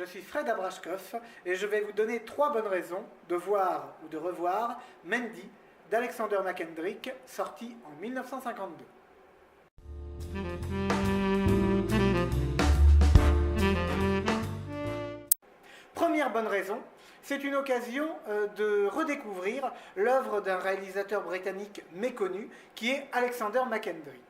je suis Fred Abrashkov et je vais vous donner 3 bonnes raisons de voir ou de revoir Mandy d'Alexander McKendrick, sorti en 1952. Première bonne raison, c'est une occasion de redécouvrir l'œuvre d'un réalisateur britannique méconnu qui est Alexander McKendrick,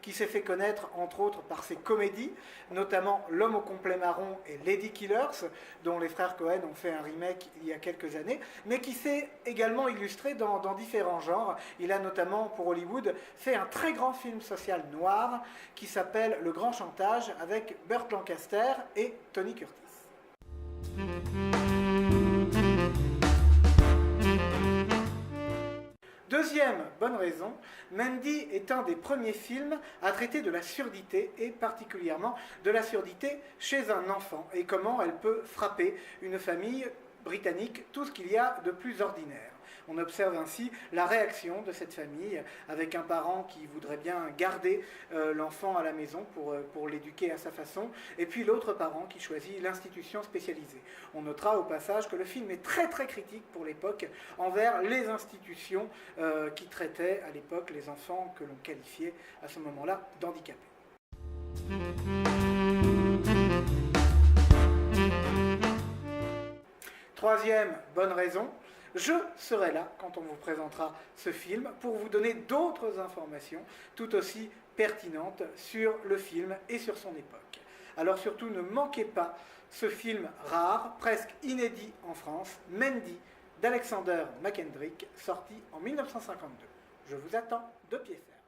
qui s'est fait connaître entre autres par ses comédies, notamment L'homme au complet marron et Lady Killers, dont les frères Cohen ont fait un remake il y a quelques années, mais qui s'est également illustré dans différents genres. Il a notamment pour Hollywood fait un très grand film social noir qui s'appelle Le Grand Chantage avec Burt Lancaster et Tony Curtis. Deuxième bonne raison, Mandy est un des premiers films à traiter de la surdité et particulièrement de la surdité chez un enfant et comment elle peut frapper une famille britannique, tout ce qu'il y a de plus ordinaire. On observe ainsi la réaction de cette famille avec un parent qui voudrait bien garder l'enfant à la maison pour l'éduquer à sa façon, et puis l'autre parent qui choisit l'institution spécialisée. On notera au passage que le film est très très critique pour l'époque envers les institutions qui traitaient à l'époque les enfants que l'on qualifiait à ce moment-là d'handicapés. Troisième bonne raison, je serai là quand on vous présentera ce film pour vous donner d'autres informations tout aussi pertinentes sur le film et sur son époque. Alors surtout ne manquez pas ce film rare, presque inédit en France, Mandy d'Alexander McKendrick, sorti en 1952. Je vous attends de pied ferme.